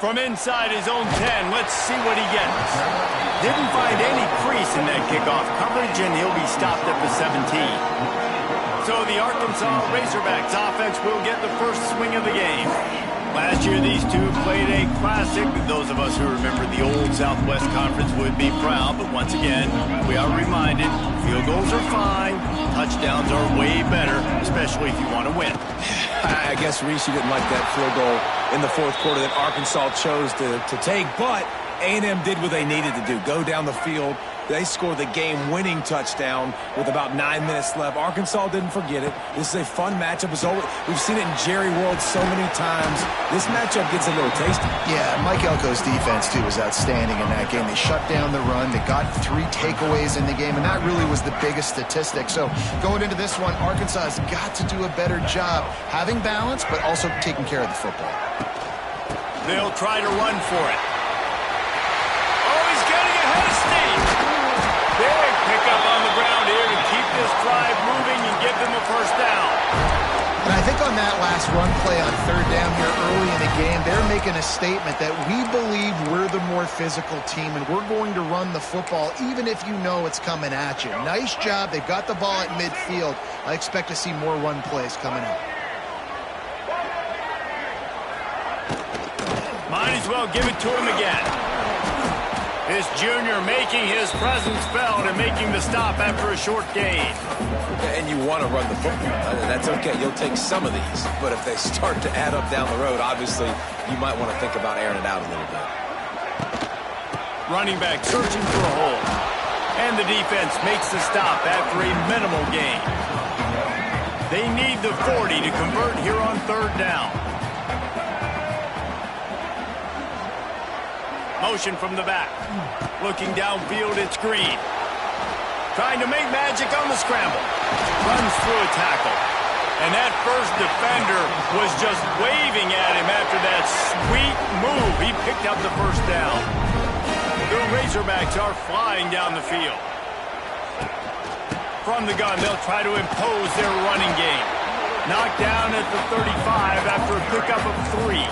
from inside his own 10. Let's see what he gets. Didn't find any crease in that kickoff coverage, and he'll be stopped at the 17. So the Arkansas Razorbacks offense will get the first swing of the game. Last year, these two played a classic. Those of us who remember the old Southwest Conference would be proud. But once again, we are reminded, field goals are fine. Touchdowns are way better, especially if you want to win. I guess Reese, you didn't like that field goal in the fourth quarter that Arkansas chose to take. But A&M did what they needed to do. Go down the field. They scored the game-winning touchdown with about 9 minutes left. Arkansas didn't forget it. This is a fun matchup. We've seen it in Jerry World so many times. This matchup gets a little tasty. Yeah, Mike Elko's defense, too, was outstanding in that game. They shut down the run. They got 3 takeaways in the game, and that really was the biggest statistic. So going into this one, Arkansas has got to do a better job having balance, but also taking care of the football. They'll try to run for it. Oh, he's getting ahead of steam. Big pickup on the ground here to keep this drive moving and give them a first down. And I think on that last run play on third down here early in the game, they're making a statement that we believe we're the more physical team and we're going to run the football even if you know it's coming at you. Nice job. They've got the ball at midfield. I expect to see more run plays coming up. Might as well give it to him again. This junior making his presence felt and making the stop after a short gain. And you want to run the football. That's okay. You'll take some of these. But if they start to add up down the road, obviously, you might want to think about airing it out a little bit. Running back searching for a hole. And the defense makes the stop after a minimal gain. They need the 40 to convert here on third down. Motion from the back. Looking downfield, it's Green. Trying to make magic on the scramble. Runs through a tackle. And that first defender was just waving at him after that sweet move. He picked up the first down. The Razorbacks are flying down the field. From the gun, they'll try to impose their running game. Knocked down at the 35 after a pickup of 3.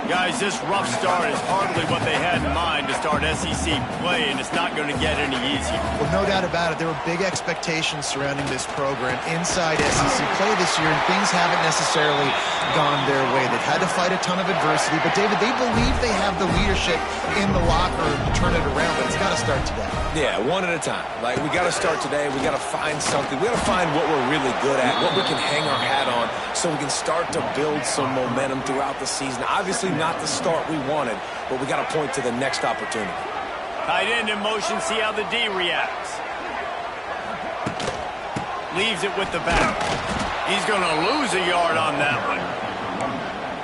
Guys, this rough start is hardly what they had in mind to start SEC play, and it's not going to get any easier. Well, no doubt about it. There were big expectations surrounding this program inside SEC play this year, and things haven't necessarily gone their way. They've had to fight a ton of adversity, but, David, they believe they have the leadership in the locker room to turn it around, but it's got to start today. Yeah, one at a time. Like, we got to start today. We got to find something. We got to find what we're really good at, what we can hang our hat on, so we can start to build some momentum throughout the season. Obviously, not the start we wanted, but we got to point to the next opportunity. Tight end in motion, see how the D reacts. Leaves it with the back. He's going to lose a yard on that one.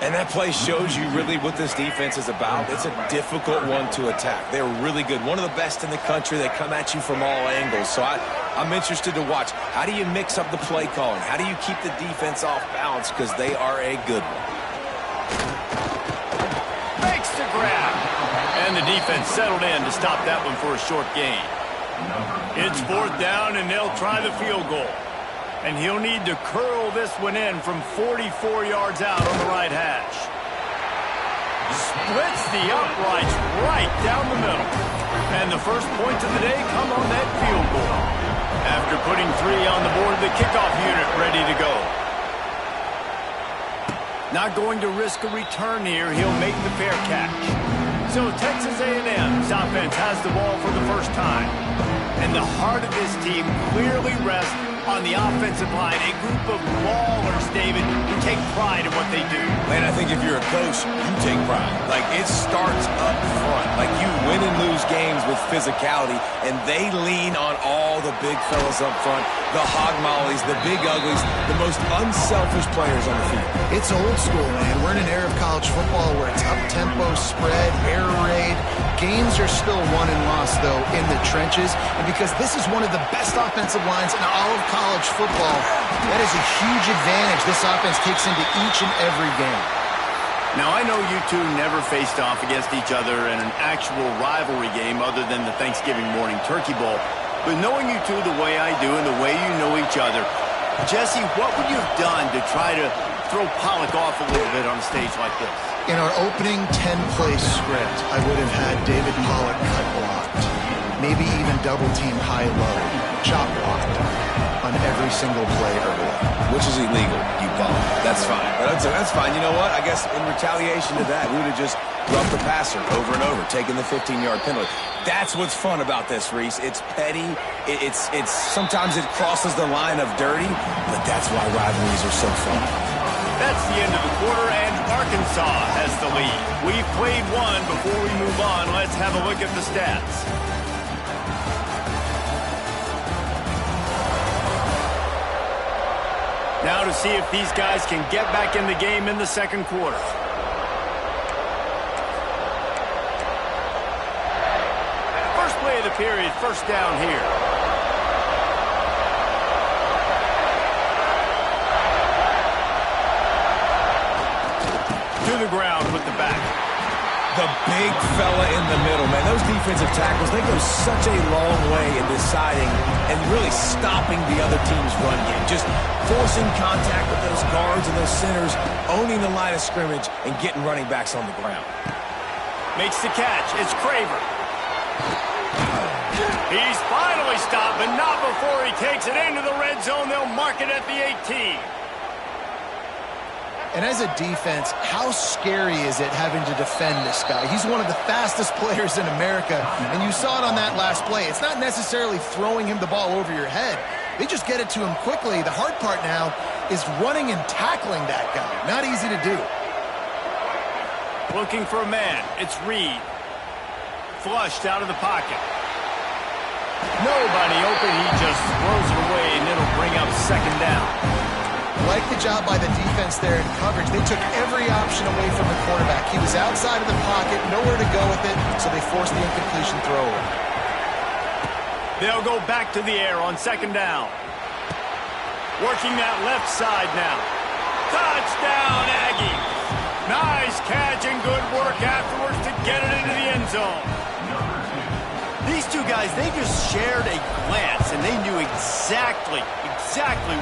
And that play shows you really what this defense is about. It's a difficult one to attack. They're really good. One of the best in the country. They come at you from all angles. So I'm interested to watch. How do you mix up the play calling? How do you keep the defense off balance? Because they are a good one. Makes the grab. And the defense settled in to stop that one for a short gain. It's fourth down, and they'll try the field goal. And he'll need to curl this one in from 44 yards out on the right hash. Splits the uprights right down the middle. And the first points of the day come on that field goal. After putting 3 on the board, the kickoff unit ready to go. Not going to risk a return here. He'll make the fair catch. So Texas A&M's offense has the ball for the first time. And the heart of this team clearly rests on the offensive line. A group of ballers, David, who take pride in what they do. Man, I think if you're a coach, you take pride. Like, it starts up front. Like, you win and lose games with physicality, and they lean on all the big fellas up front, the hog mollies, the big uglies, the most unselfish players on the field. It's old school, man. We're in an era of college football where it's up-tempo, spread, air raid. Games are still won and lost, though, in the trenches. And because this is one of the best offensive lines in all of college football, that is a huge advantage this offense takes into each and every game. Now, I know you two never faced off against each other in an actual rivalry game other than the Thanksgiving morning turkey bowl. But knowing you two the way I do and the way you know each other, Jesse, what would you have done to try to throw Pollock off a little bit on a stage like this? In our opening 10-play script, I would have had David Pollock cut blocked, maybe even double-team high-low, chop blocked on every single play early. Which is illegal, you bum. That's fine. But that's fine. You know what? I guess in retaliation to that, we would have just roughed the passer over and over, taking the 15-yard penalty. That's what's fun about this, Reese. It's petty. It's sometimes it crosses the line of dirty, but that's why rivalries are so fun. That's the end of the quarter, and Arkansas has the lead. We've played one. Before we move on, let's have a look at the stats. Now to see if these guys can get back in the game in the second quarter. First play of the period, first down here. To the ground with the back. The big fella in the middle, man. Those defensive tackles, they go such a long way in deciding and really stopping the other team's run game. Just forcing contact with those guards and those centers, owning the line of scrimmage, and getting running backs on the ground. Makes the catch. It's Craver. He's finally stopped, but not before he takes it into the red zone. They'll mark it at the 18. And as a defense, how scary is it having to defend this guy? He's one of the fastest players in America, and you saw it on that last play. It's not necessarily throwing him the ball over your head. They just get it to him quickly. The hard part now is running and tackling that guy. Not easy to do. Looking for a man. It's Reed. Flushed out of the pocket. Nobody open. He just throws it away, and it'll bring up second down. Like the job by the defense there in coverage. They took every option away from the quarterback. He was outside of the pocket, nowhere to go with it, so they forced the incompletion throw. They'll go back to the air on second down. Working that left side now. Touchdown, Aggies. Nice catch and good work afterwards to get it into the end zone. These two guys, they just shared a glance, and they knew exactly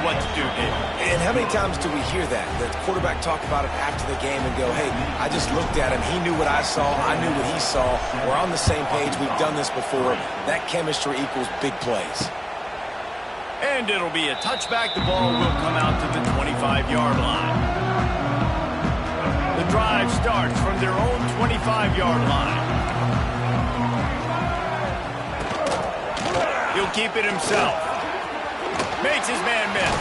what to do, Dave. And how many times do we hear that? The quarterback talk about it after the game and go, hey, I just looked at him. He knew what I saw. I knew what he saw. We're on the same page. We've done this before. That chemistry equals big plays. And it'll be a touchback. The ball will come out to the 25-yard line. The drive starts from their own 25-yard line. He'll keep it himself. Makes his man miss.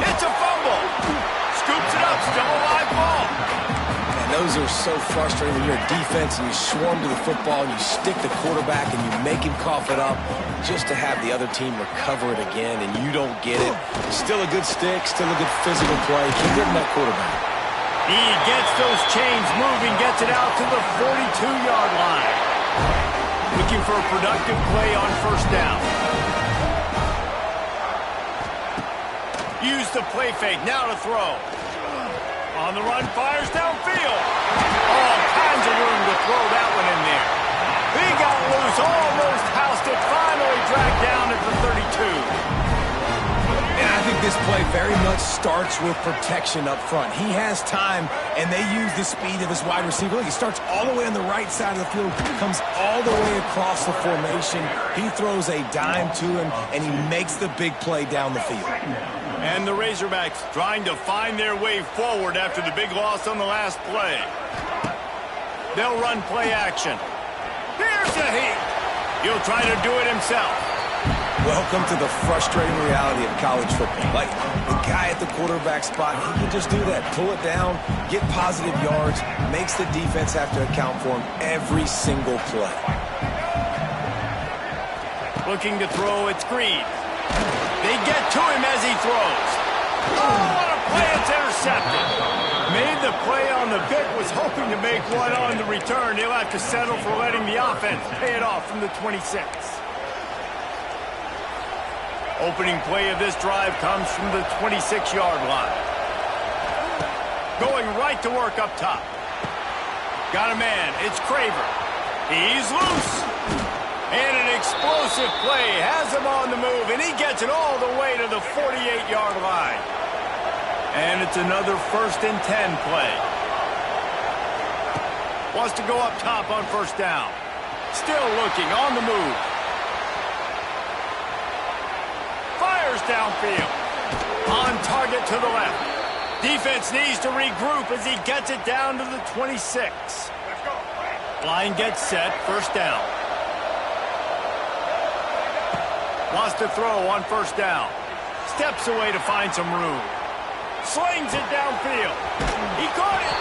It's a fumble. Scoops it up. Still a live ball. And those are so frustrating when you're a defense and you swarm to the football and you stick the quarterback and you make him cough it up just to have the other team recover it again and you don't get it. Still a good stick. Still a good physical play. Keep getting that quarterback. He gets those chains moving. Gets it out to the 42-yard line. Looking for a productive play on first down. Use the play fake. Now to throw. On the run, fires downfield. All kinds of room to throw that one in there. He got loose, almost housed it, finally dragged down at the 32. And I think this play very much starts with protection up front. He has time, and they use the speed of his wide receiver. Look, he starts all the way on the right side of the field, comes all the way across the formation. He throws a dime to him, and he makes the big play down the field. And the Razorbacks trying to find their way forward after the big loss on the last play. They'll run play action. Here's a heat. He'll try to do it himself. Welcome to the frustrating reality of college football. Like, the guy at the quarterback spot, he can just do that. Pull it down, get positive yards, makes the defense have to account for him every single play. Looking to throw, it's Green. They get to him as he throws. Oh, what a play, it's intercepted. Made the play on the Vic, was hoping to make one on the return. He'll have to settle for letting the offense pay it off from the 26. Opening play of this drive comes from the 26-yard line. Going right to work up top. Got a man, it's Craver. He's loose. And an explosive play has him on the move, and he gets it all the way to the 48-yard line. And it's another 1st and 10 play. Wants to go up top on first down. Still looking on the move. Fires downfield. On target to the left. Defense needs to regroup as he gets it down to the 26. Line gets set. First down. Wants to throw on first down. Steps away to find some room. Slings it downfield. He caught it.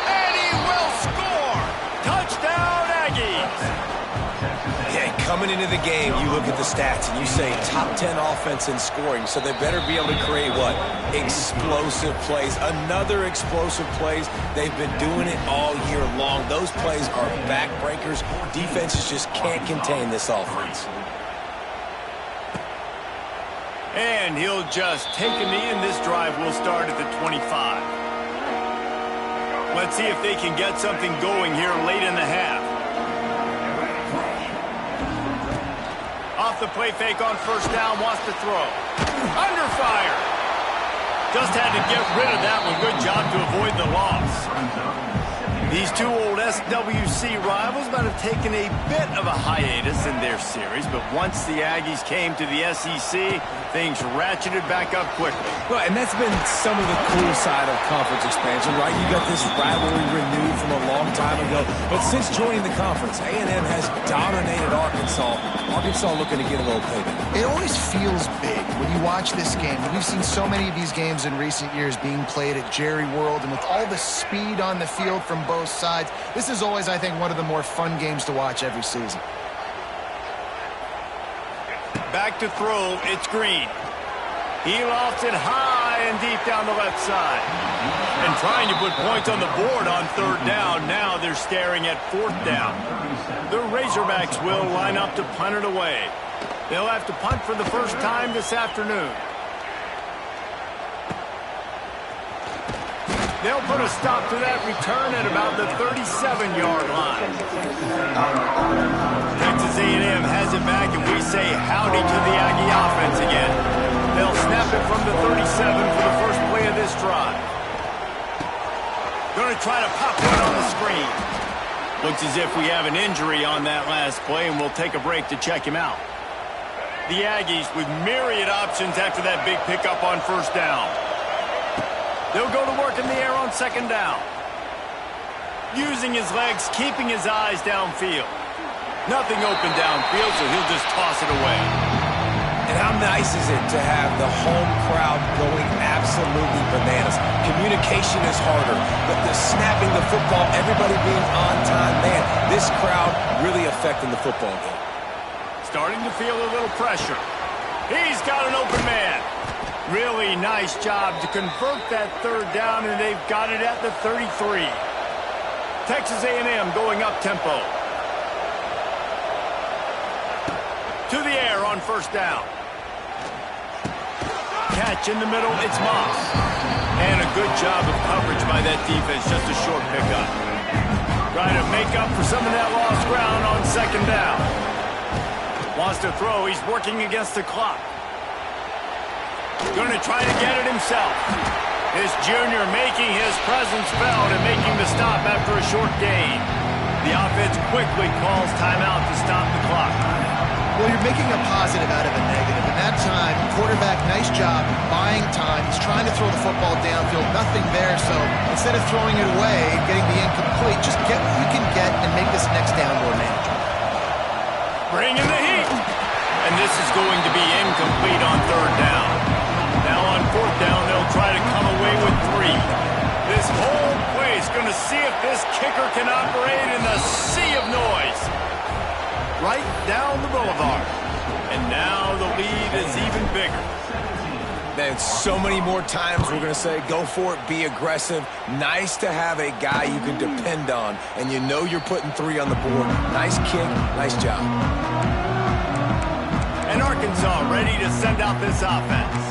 And he will score. Touchdown, Aggies. Yeah, coming into the game, you look at the stats and you say top 10 offense in scoring, so they better be able to create what? Explosive plays. Another explosive plays. They've been doing it all year long. Those plays are backbreakers. Defenses just can't contain this offense. And he'll just take a knee, and this drive will start at the 25. Let's see if they can get something going here late in the half. Off the play fake on first down, wants to throw. Under fire. Just had to get rid of that one. Good job to avoid the loss. These two old SWC rivals might have taken a bit of a hiatus in their series, but once the Aggies came to the SEC, things ratcheted back up quickly. Well, and that's been some of the cool side of conference expansion, right? You got this rivalry renewed from a long time ago, but since joining the conference, A&M has dominated Arkansas. Arkansas looking to get a little payback. It always feels big when you watch this game. We've seen so many of these games in recent years being played at Jerry World, and with all the speed on the field from both sides, this is always, I think, one of the more fun games to watch every season. Back to throw, it's Green. He lofts it high and deep down the left side. And trying to put points on the board on third down. Now they're staring at fourth down. The Razorbacks will line up to punt it away. They'll have to punt for the first time this afternoon. They'll put a stop to that return at about the 37-yard line. Texas A&M has it back, and we say howdy to the Aggie offense again. They'll snap it from the 37 for the first play of this drive. Going to try to pop one on the screen. Looks as if we have an injury on that last play, and we'll take a break to check him out. The Aggies with myriad options after that big pickup on first down. They'll go to work in the air on second down. Using his legs, keeping his eyes downfield. Nothing open downfield, so he'll just toss it away. And how nice is it to have the home crowd going absolutely bananas? Communication is harder, but the snapping the football, everybody being on time, man, this crowd really affecting the football game. Starting to feel a little pressure. He's got an open man. Really nice job to convert that third down, and they've got it at the 33. Texas A&M going up tempo. To the air on first down. Catch in the middle, it's Moss. And a good job of coverage by that defense, just a short pickup. Trying to make up for some of that lost ground on second down. Wants to throw, he's working against the clock. Going to try to get it himself. This junior making his presence felt and making the stop after a short gain. The offense quickly calls timeout to stop the clock. Well, you're making a positive out of a negative. And that time, quarterback, nice job, buying time. He's trying to throw the football downfield. Nothing there, so instead of throwing it away, getting the incomplete, just get what you can get and make this next down more manageable. Bring in the heat. And this is going to be incomplete on third down. Now on fourth down, they'll try to come away with 3. This whole play is going to see if this kicker can operate in the sea of noise. Right down the boulevard. And now the lead is even bigger. Man, so many more times we're going to say, go for it, be aggressive. Nice to have a guy you can depend on, and you know you're putting 3 on the board. Nice kick, nice job. And Arkansas ready to send out this offense.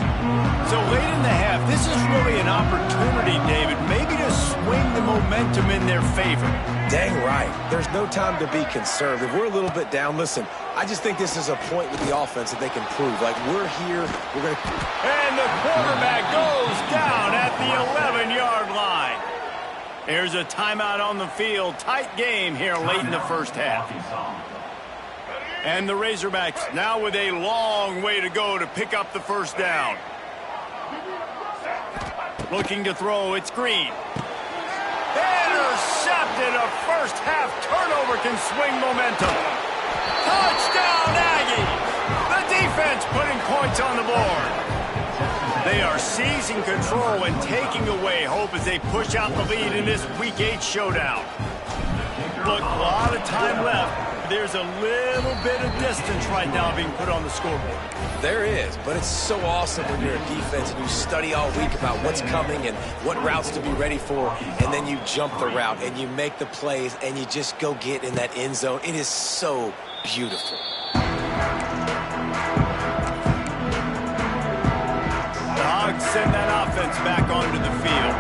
So late in the half, this is really an opportunity, David, maybe to swing the momentum in their favor. Dang right. There's no time to be conservative. We're a little bit down. Listen, I just think this is a point with the offense that they can prove. Like, we're here, we're going to... And the quarterback goes down at the 11-yard line. There's a timeout on the field. Tight game here late in the first half. And the Razorbacks now with a long way to go to pick up the first down. Looking to throw, it's Green. Intercepted. A first half turnover can swing momentum. Touchdown Aggies! The defense putting points on the board. They are seizing control and taking away hope as they push out the lead in this Week 8 showdown. Look, a lot of time left. There's a little bit of distance right now being put on the scoreboard. There is, but it's so awesome when you're a defense and you study all week about what's coming and what routes to be ready for, and then you jump the route and you make the plays and you just go get in that end zone. It is so beautiful. The Hogs send that offense back onto the field.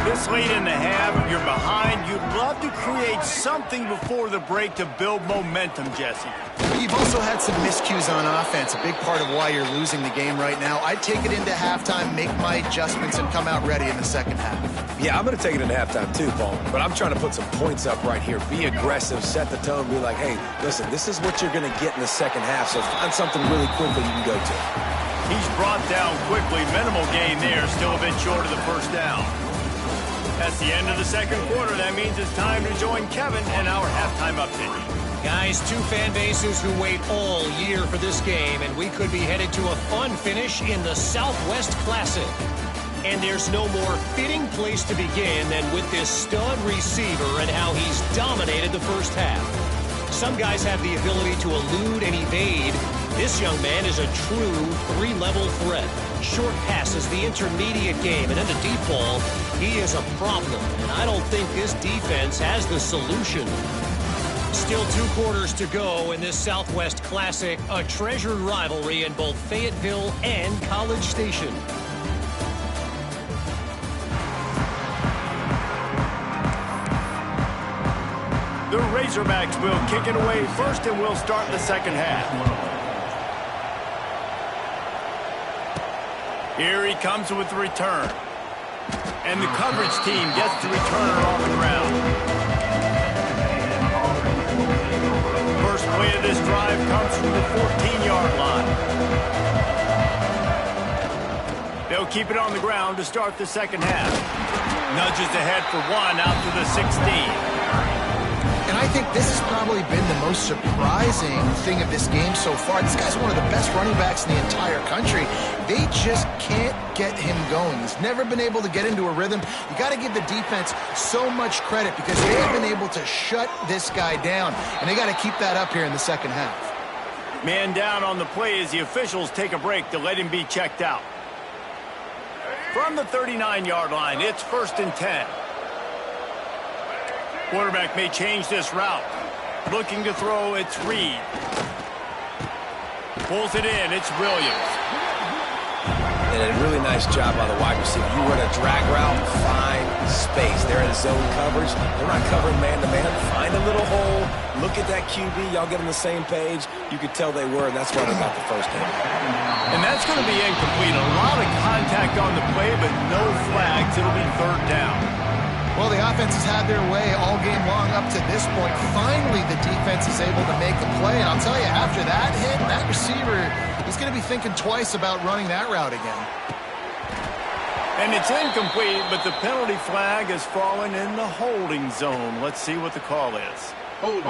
This late in the half, if you're behind, you'd love to create something before the break to build momentum, Jesse. You've also had some miscues on offense, a big part of why you're losing the game right now. I'd take it into halftime, make my adjustments, and come out ready in the second half. Yeah, I'm going to take it into halftime too, Paul. But I'm trying to put some points up right here. Be aggressive, set the tone, be like, hey, listen, this is what you're going to get in the second half, so find something really quickly you can go to. He's brought down quickly. Minimal gain there, still a bit short of the first down. That's the end of the second quarter. That means it's time to join Kevin and our halftime update. Guys, two fan bases who wait all year for this game, and we could be headed to a fun finish in the Southwest Classic. And there's no more fitting place to begin than with this stud receiver and how he's dominated the first half. Some guys have the ability to elude and evade. This young man is a true three-level threat. Short passes, the intermediate game, and in the deep ball, he is a problem. And I don't think this defense has the solution. Still 2 quarters to go in this Southwest Classic, a treasured rivalry in both Fayetteville and College Station. The Razorbacks will kick it away first, and we'll start the second half. Here he comes with the return. And the coverage team gets the returner on the ground. First play of this drive comes from the 14-yard line. They'll keep it on the ground to start the second half. Nudges ahead for one out to the 16. And I think this has probably been the most surprising thing of this game so far. This guy's one of the best running backs in the entire country. They just can't get him going. He's never been able to get into a rhythm. You got to give the defense so much credit because they have been able to shut this guy down. And they got to keep that up here in the second half. Man down on the play as the officials take a break to let him be checked out. From the 39-yard line, it's 1st and 10. Quarterback may change this route. Looking to throw, it's Reed. Pulls it in, it's Williams. And a really nice job by the wide receiver. You run a drag route, find space. They're in zone coverage. They're not covering man-to-man. Find a little hole. Look at that QB. Y'all get on the same page. You could tell they were, and that's why they got the first down. And that's going to be incomplete. A lot of contact on the play, but no flags. It'll be 3rd down. Well, the offense has had their way all game long up to this point. Finally, the defense is able to make the play. And I'll tell you, after that hit, that receiver is going to be thinking twice about running that route again. And it's incomplete, but the penalty flag has fallen in the holding zone. Let's see what the call is. Hold.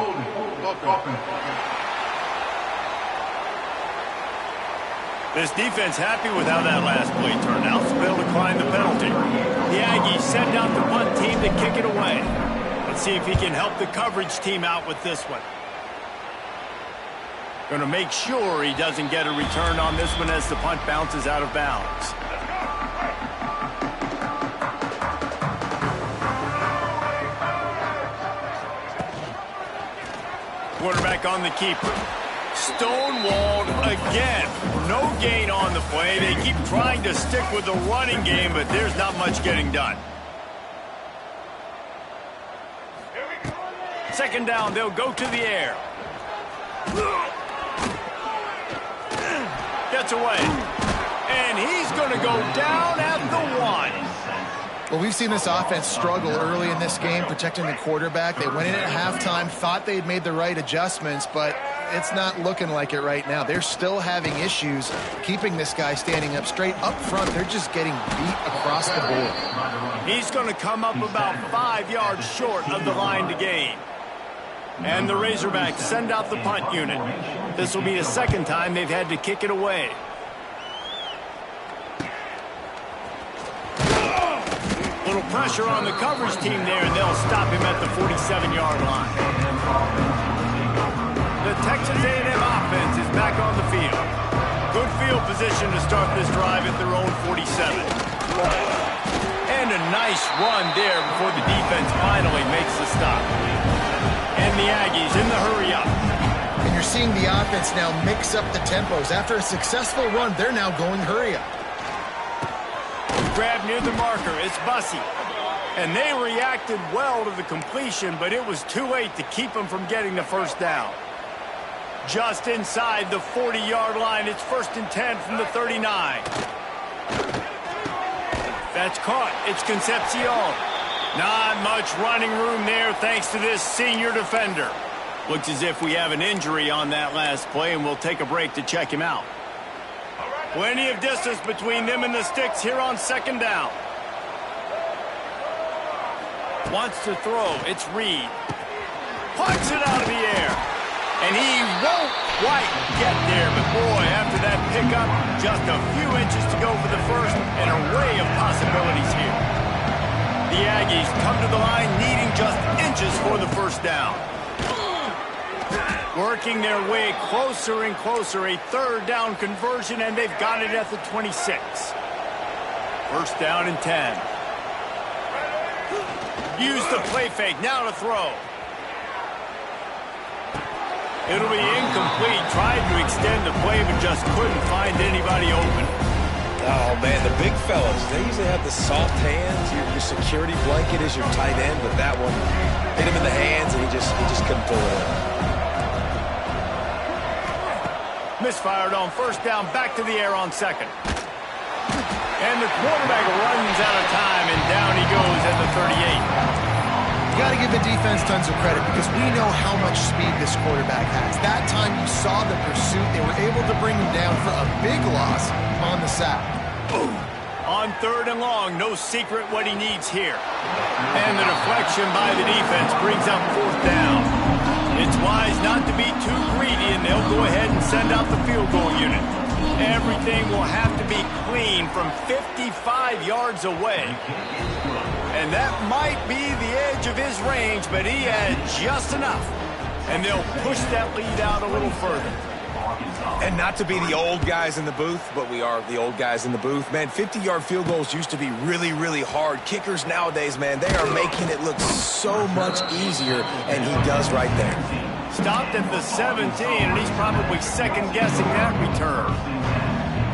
This defense happy with how that last play turned out, so they'll decline the penalty. The Aggies send out the punt team to kick it away. Let's see if he can help the coverage team out with this one. Going to make sure he doesn't get a return on this one as the punt bounces out of bounds. Quarterback on the keeper. Stonewalled again. No gain on the play. They keep trying to stick with the running game, but there's not much getting done. Second down, they'll go to the air. Gets away. And he's going to go down at the 1. Well, we've seen this offense struggle early in this game, protecting the quarterback. They went in at halftime, thought they'd made the right adjustments, but it's not looking like it right now. They're still having issues keeping this guy standing up straight. Up front, they're just getting beat across the board. He's going to come up about 5 yards short of the line to gain. And the Razorbacks send out the punt unit. This will be the second time they've had to kick it away. Little pressure on the coverage team there, and they'll stop him at the 47-yard line. The Texas A&M offense is back on the field. Good field position to start this drive at their own 47. And a nice run there before the defense finally makes the stop. And the Aggies in the hurry up. And you're seeing the offense now mix up the tempos. After a successful run, they're now going hurry up. Grab near the marker, it's Bussey. And they reacted well to the completion, but it was too late to keep them from getting the first down. Just inside the 40-yard line, it's 1st and 10 from the 39. That's caught, it's Concepcion. Not much running room there thanks to this senior defender. Looks as if we have an injury on that last play, and we'll take a break to check him out. Plenty of distance between them and the sticks here on 2nd down. Wants to throw. It's Reed. Punts it out of the air. And he won't quite get there. But boy, after that pickup, just a few inches to go for the first. An array of possibilities here. The Aggies come to the line needing just inches for the first down. Working their way closer and closer, a 3rd down conversion, and they've got it at the 26. 1st down and 10. Use the play fake, now to throw. It'll be incomplete. Tried to extend the play, but just couldn't find anybody open. Oh, man, the big fellas, they usually have the soft hands. Your security blanket is your tight end, but that one hit him in the hands, and he just couldn't pull it in. Misfired on 1st down, back to the air on 2nd. And the quarterback runs out of time, and down he goes at the 38. You got to give the defense tons of credit because we know how much speed this quarterback has. That time you saw the pursuit. They were able to bring him down for a big loss on the sack. Boom. On 3rd and long, no secret what he needs here. And the deflection by the defense brings up 4th down. It's wise not to be too greedy, and they'll go ahead and send out the field goal unit. Everything will have to be clean from 55 yards away. And that might be the edge of his range, but he had just enough. And they'll push that lead out a little further. And not to be the old guys in the booth, but we are the old guys in the booth. Man, 50-yard field goals used to be really, really hard. Kickers nowadays, man, they are making it look so much easier, and he does right there. Stopped at the 17, and he's probably second-guessing that return.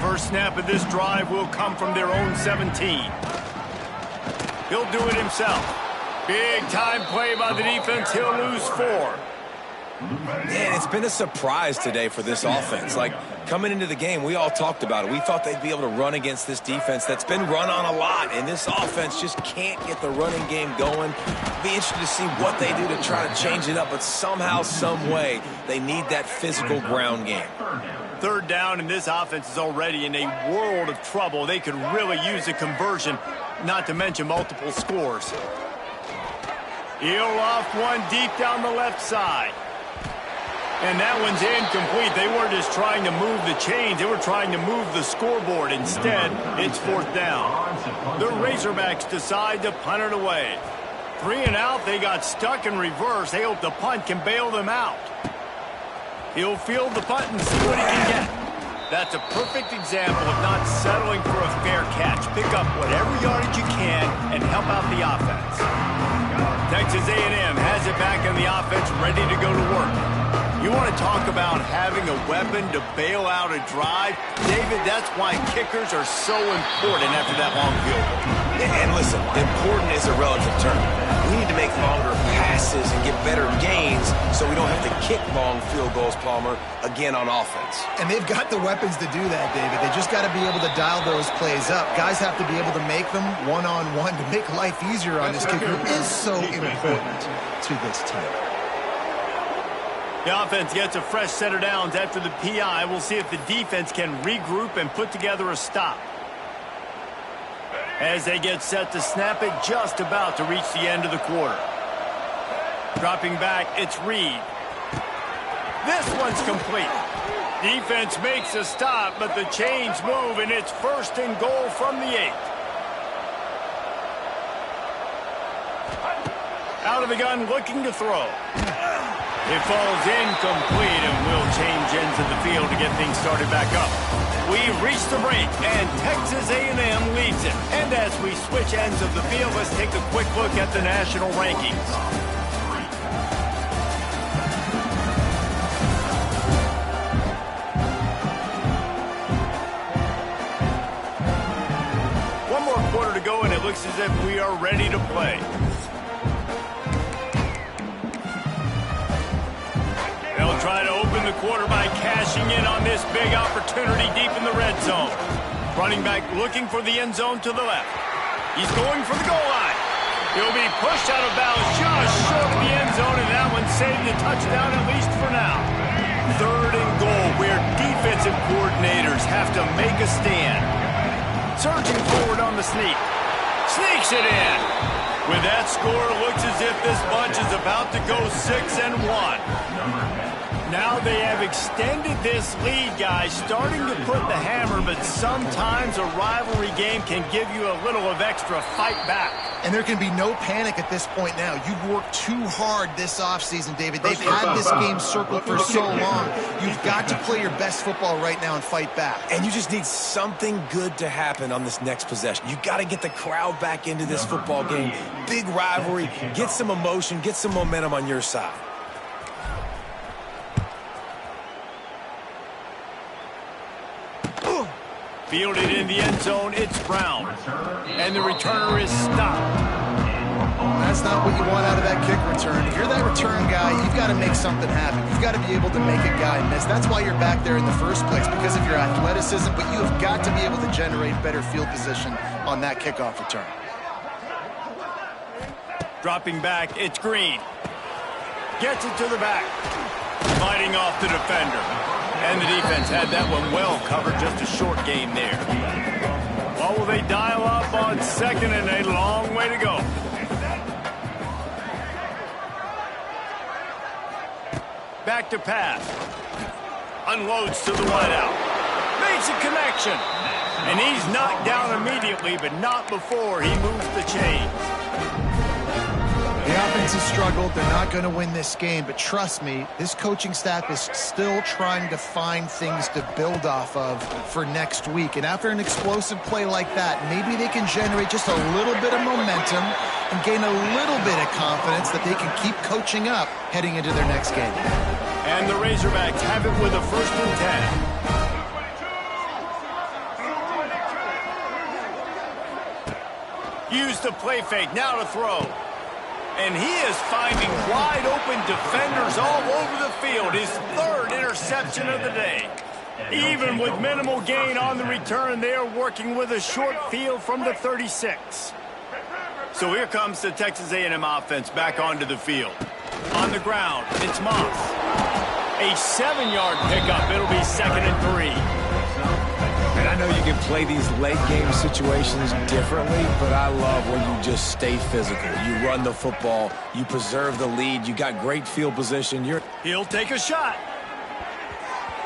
First snap of this drive will come from their own 17. He'll do it himself. Big-time play by the defense. He'll lose 4. Man, it's been a surprise today for this offense. Like, coming into the game, we all talked about it. We thought they'd be able to run against this defense that's been run on a lot, and this offense just can't get the running game going. Be interested to see what they do to try to change it up, but somehow, some way, they need that physical ground game. 3rd down, and this offense is already in a world of trouble. They could really use a conversion, not to mention multiple scores. He'll loft one deep down the left side. And that one's incomplete. They weren't just trying to move the chains. They were trying to move the scoreboard. Instead, it's 4th down. The Razorbacks decide to punt it away. 3 and out. They got stuck in reverse. They hope the punt can bail them out. He'll field the punt and see what he can get. That's a perfect example of not settling for a fair catch. Pick up whatever yardage you can and help out the offense. Texas A&M has it back in the offense, ready to go to work. You want to talk about having a weapon to bail out a drive? David, that's why kickers are so important after that long field goal. And listen, important is a relative term. We need to make longer passes and get better gains so we don't have to kick long field goals, Palmer, again on offense. And they've got the weapons to do that, David. They just got to be able to dial those plays up. Guys have to be able to make them one-on-one to make life easier on this kicker, who is so important to this team. The offense gets a fresh set of downs after the PI. We'll see if the defense can regroup and put together a stop. As they get set to snap it, just about to reach the end of the quarter. Dropping back, it's Reed. This one's complete. Defense makes a stop, but the chains move, and it's 1st and goal from the 8. Out of the gun, looking to throw. It falls incomplete, and will change ends of the field to get things started back up. We've reached the break, and Texas A&M leads it. And as we switch ends of the field, let's take a quick look at the national rankings. One more quarter to go, and it looks as if we are ready to play. They'll try to open the quarter by cashing in on this big opportunity deep in the red zone. Running back looking for the end zone to the left. He's going for the goal line. He'll be pushed out of bounds just short of the end zone, and that one saved a touchdown at least for now. 3rd and goal, where defensive coordinators have to make a stand. Surging forward on the sneak. Sneaks it in. With that score, it looks as if this bunch is about to go 6-1. Now they have extended this lead, guys, starting to put the hammer, but sometimes a rivalry game can give you a little of extra fight back. And there can be no panic at this point now. You've worked too hard this offseason, David. They've had this game circled for so long. You've got to play your best football right now and fight back. And you just need something good to happen on this next possession. You got to get the crowd back into this football game. Big rivalry, get some emotion, get some momentum on your side. Fielded in the end zone, it's Brown. And the returner is stopped. That's not what you want out of that kick return. If you're that return guy, you've got to make something happen. You've got to be able to make a guy miss. That's why you're back there in the first place, because of your athleticism, but you have got to be able to generate better field position on that kickoff return. Dropping back, it's Green. Gets it to the back. Fighting off the defender. And the defense had that one well covered, just a short game there. Well, will they dial up on 2nd and a long way to go? Back to pass. Unloads to the wideout. Makes a connection. And he's knocked down immediately, but not before he moves the chains. The offense has struggled. They're not going to win this game, but trust me, this coaching staff is still trying to find things to build off of for next week. And after an explosive play like that, maybe they can generate just a little bit of momentum and gain a little bit of confidence that they can keep coaching up heading into their next game. And the Razorbacks have it with a 1st and 10. Use the play fake, now to throw. And he is finding wide open defenders all over the field. His 3rd interception of the day. Even with minimal gain on the return, they are working with a short field from the 36. So here comes the Texas A&M offense back onto the field. On the ground, it's Moss. A 7-yard pickup. It'll be 2nd and 3. And I know you can play these late game situations differently, but I love when you just stay physical. You run the football, you preserve the lead, you got great field position. He'll take a shot.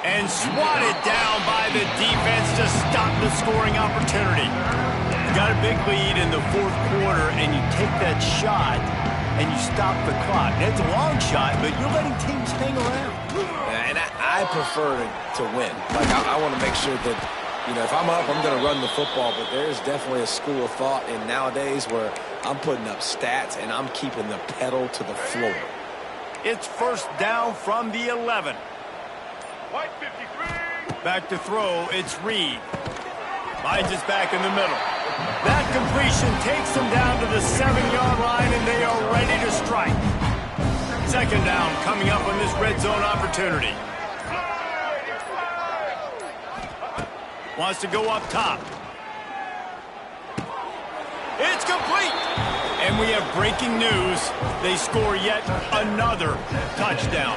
And swatted down by the defense to stop the scoring opportunity. You got a big lead in the 4th quarter, and you take that shot, and you stop the clock. And it's a long shot, but you're letting teams hang around. And I prefer to win. Like, I want to make sure that, you know, if I'm up, I'm going to run the football, but there's definitely a school of thought in nowadays where I'm putting up stats and I'm keeping the pedal to the floor. It's first down from the 11. Back to throw, it's Reed. Finds us back in the middle. That completion takes them down to the 7-yard line, and they are ready to strike. Second down coming up on this red zone opportunity. Wants to go up top. It's complete. And we have breaking news. They score yet another touchdown.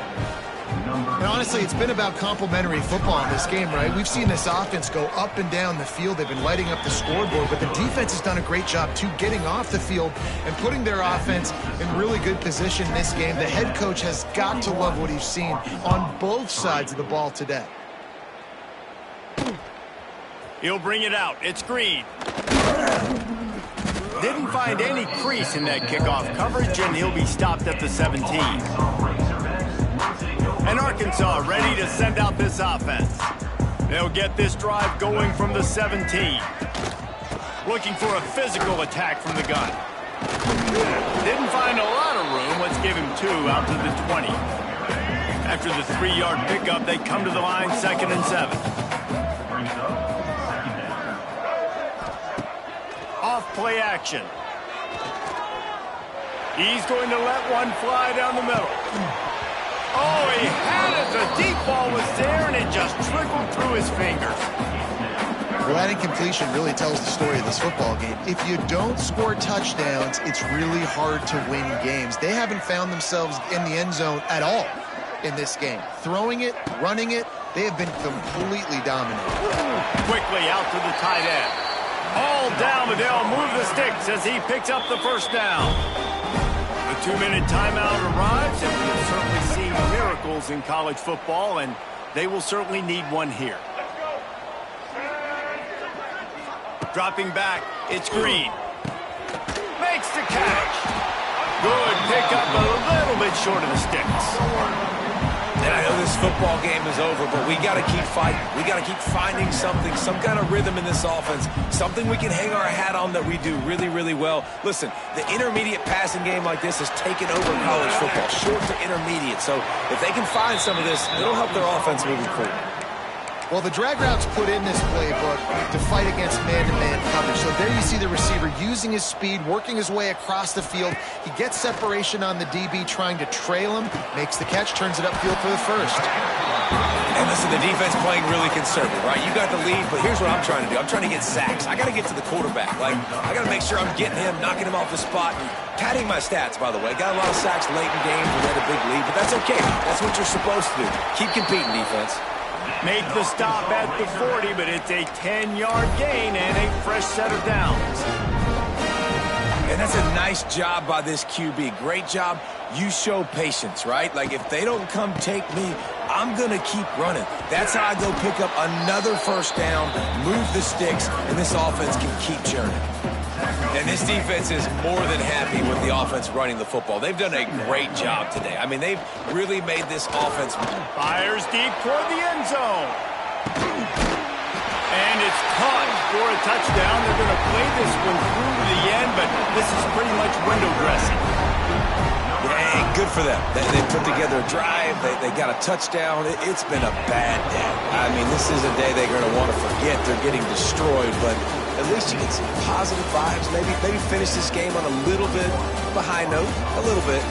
And honestly, it's been about complementary football in this game, right? We've seen this offense go up and down the field. They've been lighting up the scoreboard, but the defense has done a great job, too, getting off the field and putting their offense in really good position in this game. The head coach has got to love what he's seen on both sides of the ball today. He'll bring it out. It's Green. Didn't find any crease in that kickoff coverage, and he'll be stopped at the 17. And Arkansas ready to send out this offense. They'll get this drive going from the 17. Looking for a physical attack from the gun. Didn't find a lot of room. Let's give him 2 out to the 20. After the 3-yard pickup, they come to the line, 2nd and 7. Off play action. He's going to let one fly down the middle. Oh, he had it. The deep ball was there, and it just trickled through his fingers. Well, that incompletion really tells the story of this football game. If you don't score touchdowns, it's really hard to win games. They haven't found themselves in the end zone at all in this game. Throwing it, running it, they have been completely dominant. Quickly out to the tight end. All down, but they'll move the sticks as he picks up the first down. The 2-minute timeout arrives, and we have certainly seen miracles in college football, and they will certainly need one here. Dropping back, it's Green. Makes the catch. Good pickup, a little bit short of the sticks. And I know this football game is over, but we got to keep fighting. We got to keep finding something, some kind of rhythm in this offense, something we can hang our hat on that we do really, really well. Listen, the intermediate passing game like this has taken over college football, short to intermediate. So if they can find some of this, it'll help their offense moving forward. Well, the drag routes put in this playbook to fight against man-to-man coverage. So there you see the receiver using his speed, working his way across the field. He gets separation on the DB, trying to trail him, makes the catch, turns it upfield for the first. And listen, the defense playing really conservative, right? You got the lead, but here's what I'm trying to do. I'm trying to get sacks. I got to get to the quarterback. I got to make sure I'm getting him, knocking him off the spot, and padding my stats, by the way. Got a lot of sacks late in games. We had a big lead, but that's okay. That's what you're supposed to do. Keep competing, defense. Make the stop at the 40, but it's a 10-yard gain and a fresh set of downs. And that's a nice job by this QB. Great job. You show patience, right? Like, if they don't come take me, I'm going to keep running. That's how I go pick up another first down, move the sticks, and this offense can keep churning. And this defense is more than happy with the offense running the football. They've done a great job today. I mean, they've really made this offense move. Fires deep toward the end zone. And it's caught for a touchdown. They're going to play this one through to the end, but this is pretty much window dressing. Yeah, good for them. They put together a drive. They got a touchdown. It's been a bad day. I mean, this is a day they're going to want to forget. They're getting destroyed, but at least you get some positive vibes. Maybe finish this game on a little bit of a high note. A little bit.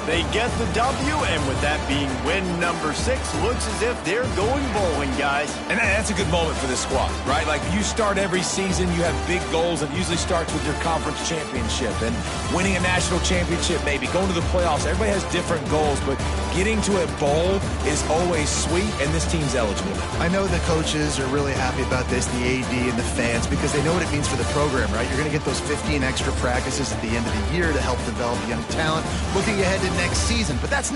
They get the W, and with that being win number 6, looks as if they're going bowling, guys. And that's a good moment for this squad, right? Like, you start every season, you have big goals. It usually starts with your conference championship and winning a national championship, maybe going to the playoffs. Everybody has different goals, but getting to a bowl is always sweet, and this team's eligible. I know the coaches are really happy about this, the AD and the fans, because they know what it means for the program, right? You're going to get those 15 extra practices at the end of the year to help develop young talent, looking ahead to next season. But that's